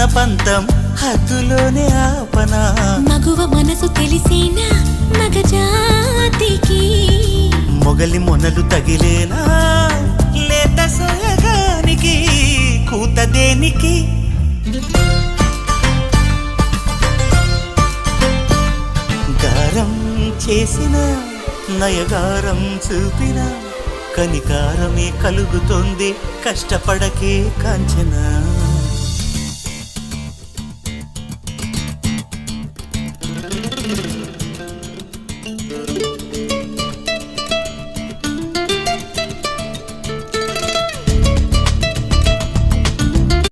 ఉన్న పంతం హద్దులోనే ఆపనా మగువ మనసు తెలిసేనా మగజాతికి మొగలి మొనలు తగిలేనా లేత సోయగానికి కూత దేనికి గారం చేసిన నయగారం చూపిన కనికారమే కలుగుతోంది కష్టపడకే కాంచనా